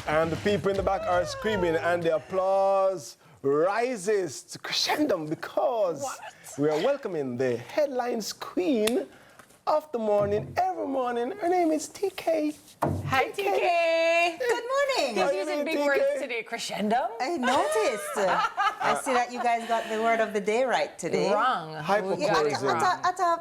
And the people in the back are screaming, and the applause rises to crescendo because we are welcoming the headlines queen of the morning, every morning. Her name is TK. Hi, TK. Good morning. How You're you using doing, big TK? words today. Crescendo? I noticed. I see that you guys got the word of the day right today. Wrong. Hyper We got it closing. wrong.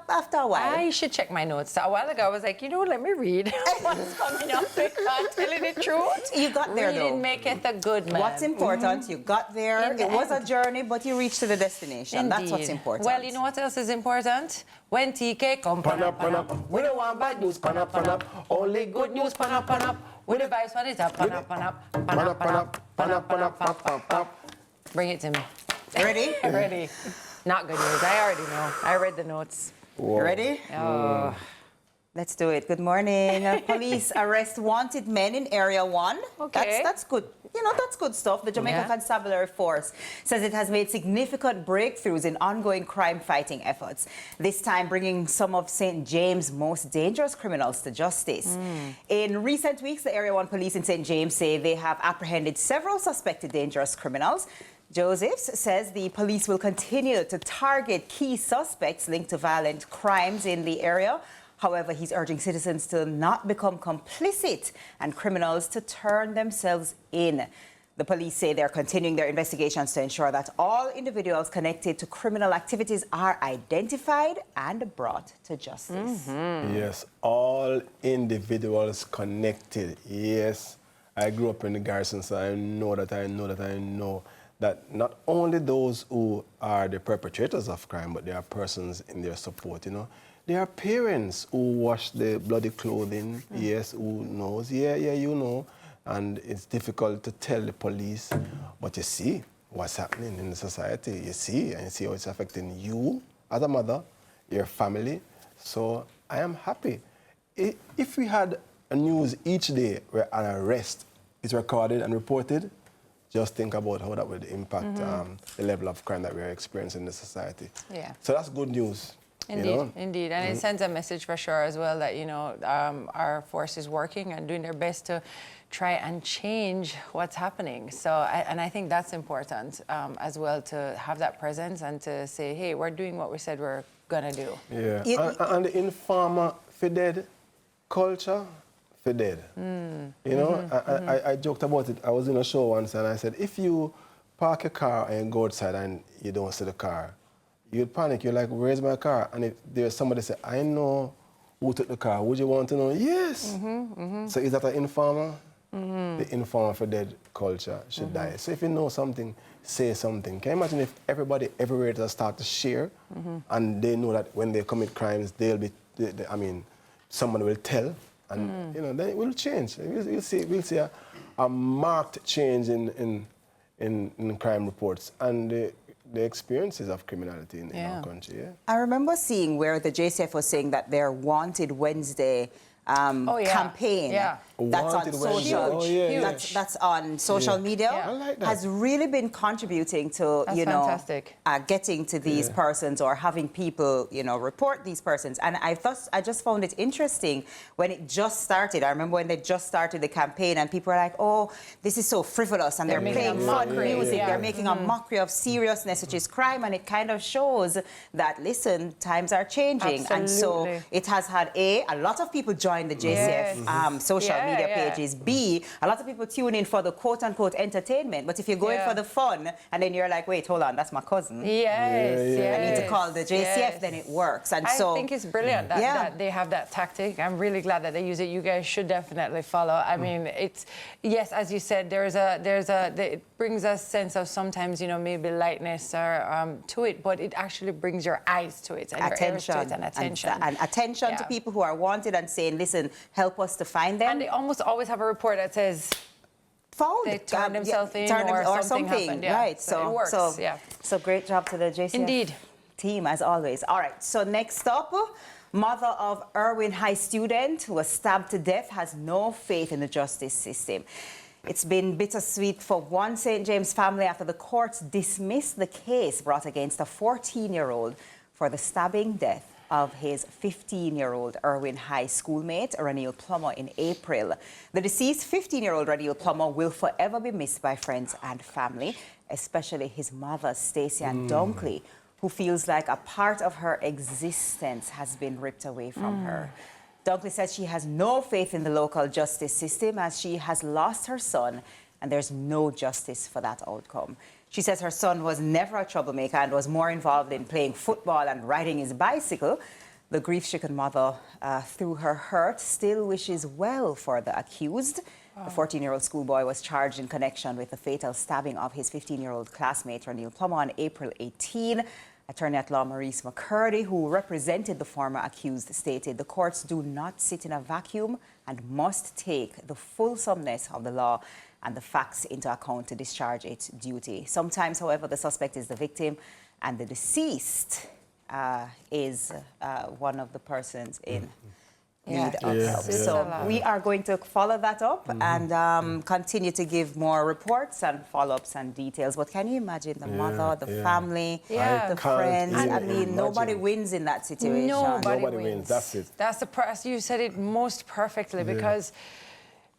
After a while. I should check my notes. A while ago, I was like, let me read what's coming up. Because telling the truth. You got there, though. Reading maketh a good man. What's important, you got there. In the It was a end. journey, but you reached to the destination. That's what's Indeed. important. Well, you know what else is important? When TK come, pan up, pan up. We don't want bad news, pan up, pan up. Only good news, pan up, pan up. With the vibes, pan it up, pan up, pan up. Pan up, pan up, pan up, pan up, pop, pop, pop. Bring it to me. Ready? Ready. Not good news. I already know. I read the notes. You ready? Oh. Let's do it. Good morning. Police arrest wanted men in Area 1. Okay. That's good. You know, that's good stuff. The Jamaica Constabulary Force says it has made significant breakthroughs in ongoing crime-fighting efforts, this time bringing some of St. James' most dangerous criminals to justice. In recent weeks, the Area 1 police in St. James say they have apprehended several suspected dangerous criminals. Josephs says the police will continue to target key suspects linked to violent crimes in the area. However, he's urging citizens to not become complicit and criminals to turn themselves in. The police say they're continuing their investigations to ensure that all individuals connected to criminal activities are identified and brought to justice. Yes, all individuals connected. Yes, I grew up in the garrison, so I know that not only those who are the perpetrators of crime, but there are persons in their support, There are parents who wash the bloody clothing, yes, who knows, you know, and it's difficult to tell the police, but you see what's happening in the society, you see how it's affecting you as a mother, your family, so I am happy. If we had a news each day where an arrest is recorded and reported, just think about how that would impact the level of crime that we're experiencing in the society. Yeah. So that's good news. Indeed, indeed. And it sends a message for sure as well that, our force is working and doing their best to try and change what's happening. So, I think that's important as well, to have that presence and to say, hey, we're doing what we said we're going to do. Yeah, and the informer for dead culture for dead. I joked about it. I was in a show once and I said, if you park your car and go outside and you don't see the car, you'd panic. You're like, where's my car? And if there's somebody say, I know who took the car, would you want to know? Yes. So is that an informer? The informer for dead culture should die. So if you know something, say something. Can you imagine if everybody everywhere just start to share and they know that when they commit crimes, they'll be, someone will tell and, then it will change. We'll see a marked change in crime reports and the experiences of criminality in our country. I remember seeing where the JCF was saying that their Wanted Wednesday campaign that's on social, that's on social media I like that. has really been contributing to fantastic. Getting to these persons or having people report these persons. And I just found it interesting when it just started. I remember when they just started the campaign and people were like, oh, this is so frivolous, and they're playing fun music, they're making a mockery of seriousness, which is crime, and it kind of shows that, listen, times are changing. Absolutely. And so it has had a lot of people join the JCF social media pages. B, a lot of people tune in for the quote-unquote entertainment. But if you're going for the fun, and then you're like, wait, hold on, that's my cousin. Yes. I need to call the JCF, then it works. And I think it's brilliant that they have that tactic. I'm really glad that they use it. You guys should definitely follow. I mean, it's, yes, as you said, it brings a sense of sometimes, maybe lightness or to it, but it actually brings your eyes to it and your ears to it and attention. And attention to people who are wanted and saying, listen, help us to find them. And they almost always have a report that says found. They turned themselves in or something happened. Right. So it works. So great job to the JCF team, as always. All right. So next up, mother of Irwin High student who was stabbed to death has no faith in the justice system. It's been bittersweet for one St. James family after the courts dismissed the case brought against a 14-year-old for the stabbing death of his 15-year-old Irwin High schoolmate, Ranil Plummer, in April. The deceased 15-year-old Ranil Plummer will forever be missed by friends and family, especially his mother, Stacey Ann Dunkley, who feels like a part of her existence has been ripped away from her. Dunkley says she has no faith in the local justice system as she has lost her son and there's no justice for that outcome. She says her son was never a troublemaker and was more involved in playing football and riding his bicycle. The grief-stricken mother, through her hurt, still wishes well for the accused. The 14-year-old schoolboy was charged in connection with the fatal stabbing of his 15-year-old classmate, Ranil Plummer, on April 18. Attorney-at-law Maurice McCurdy, who represented the former accused, stated the courts do not sit in a vacuum and must take the fulsomeness of the law and the facts into account to discharge its duty. Sometimes, however, the suspect is the victim and the deceased is one of the persons in need of help. So we are going to follow that up and continue to give more reports and follow-ups and details. But can you imagine the mother, the family, the friends? I mean, nobody wins in that situation. Nobody wins. That's it. That's the press. You said it most perfectly because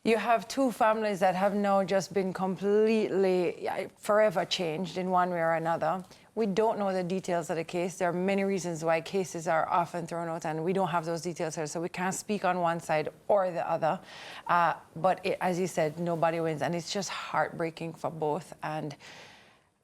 you have two families that have now just been completely, forever changed in one way or another. We don't know the details of the case. There are many reasons why cases are often thrown out, and we don't have those details here, so we can't speak on one side or the other. But as you said, nobody wins, and it's just heartbreaking for both. And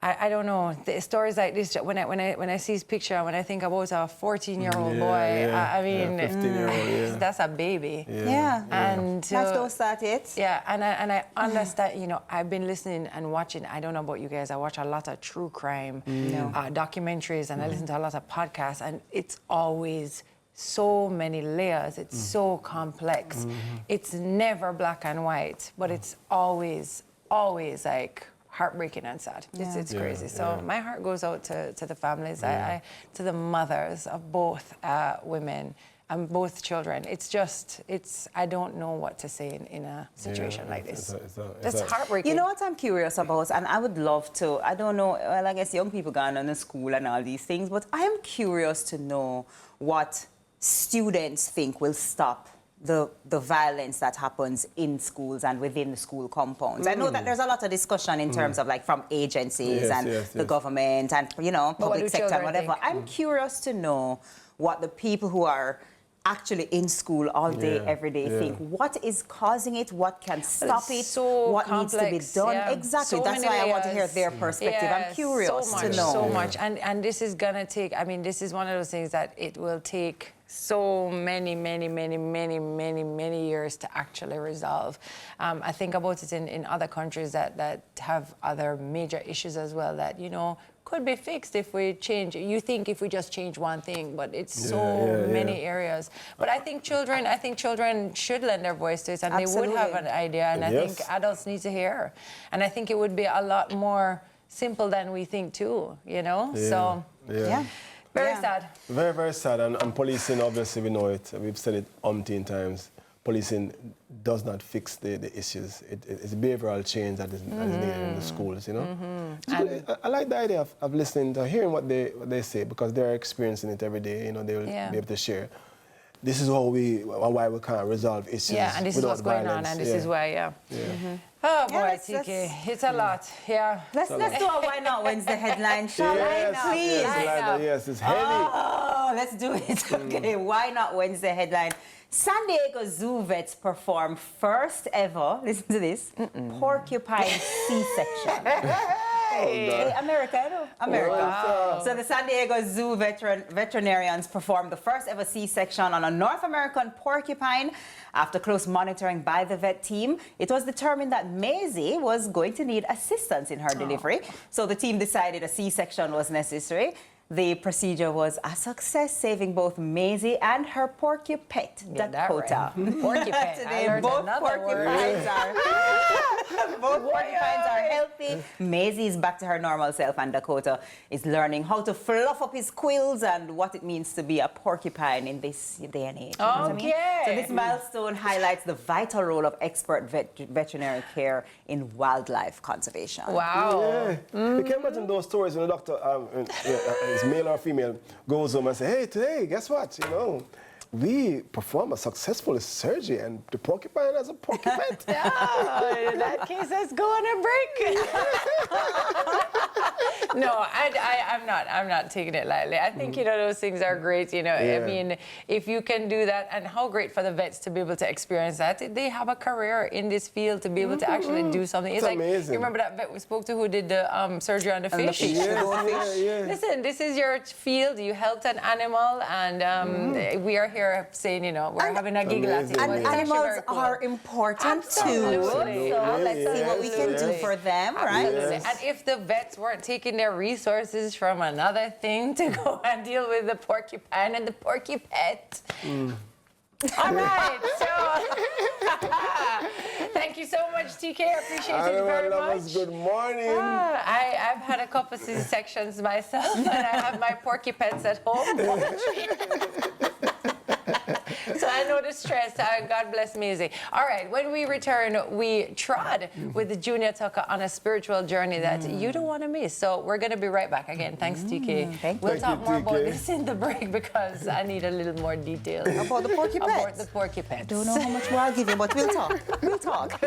I don't know, the stories like this, when I see his picture, when I think about a 14-year-old boy, I mean, 15-year-old, that's a baby. And that's don't start it. And I understand, you know, I've been listening and watching, I don't know about you guys, I watch a lot of true crime documentaries, and I listen to a lot of podcasts, and it's always so many layers, it's so complex. It's never black and white, but it's always like heartbreaking and sad. It's crazy. So my heart goes out to the families, to the mothers of both women and both children. I don't know what to say in a situation like this. It's heartbreaking. You know what I'm curious about, and I would love to, I don't know, well, I guess young people going on to school and all these things, but I am curious to know what students think will stop the violence that happens in schools and within the school compounds. I know that there's a lot of discussion in terms of like from agencies and the government and, you know, public sector and whatever. I'm curious to know what the people who are actually in school all day, every day think. What is causing it? What can stop it? What needs to be done? Exactly. So that's why I want to hear their perspective. I'm curious to know. So much. And this is going to take, I mean, this is one of those things that it will take so many years to actually resolve. I think about it in other countries that have other major issues as well that, you know, could be fixed if we change. You think if we just change one thing, but it's so many areas. But I think children should lend their voice to it, and they would have an idea, and I think adults need to hear. And I think it would be a lot more simple than we think too, you know? Very sad. Very, very sad. And policing, obviously, we know it. We've said it umpteen times. Policing does not fix the issues. It's behavioral change that is needed in the schools, you know? I like the idea of listening to hearing what they say, because they're experiencing it every day. You know, they will be able to share. This is why we can't resolve issues. And this is what's going on, and this is why, Oh boy, TK, it's a lot. Let's do a Why Not Wednesday headline, shall we? Please. Yes, it's heavy. Oh, let's do it. Okay, Why Not Wednesday headline. San Diego Zoo vets perform first ever, listen to this, porcupine C-section. America. Wow. So the San Diego Zoo veterinarians performed the first ever C-section on a North American porcupine. After close monitoring by the vet team, it was determined that Maisie was going to need assistance in her delivery. So the team decided a C-section was necessary. The procedure was a success, saving both Maisie and her porcupet, Dakota. Porcupet. Today, both porcupines are porcupines are healthy. Maisie is back to her normal self, and Dakota is learning how to fluff up his quills and what it means to be a porcupine in this day and age. You know what I mean? So this milestone highlights the vital role of expert veterinary care in wildlife conservation. Wow. Yeah. You can imagine those stories when the doctor, is male or female, goes home and say, hey, today, guess what? You know, we perform a successful surgery and the porcupine has a porcupine. In that case, let's go on a break. No, I'm not taking it lightly. I think, you know, those things are great, you know. I mean, if you can do that, and how great for the vets to be able to experience that. They have a career in this field to be able to actually do something. It's like, amazing. you remember that vet we spoke to who did the surgery on the fish? Listen, this is your field. You helped an animal, and we are here saying, you know, we're having a giggle at it. And animals are important too. So let's see what we can do for them, right? Yes. And if the vets weren't taking their resources from another thing to go and deal with the porcupine and the porcupet. All right, so thank you so much, TK. I appreciate it very much. Good morning. I've had a couple of C-sections myself, and I have my porcupets at home. So I know the stress. God bless Maisie. All right, when we return, we trod with Junior Tucker on a spiritual journey that you don't want to miss. So we're going to be right back again. Thanks, TK. We'll talk more about this in the break because I need a little more details. About the porcupines? About the porcupines. Don't know how much more I'll give you, but we'll talk. We'll talk.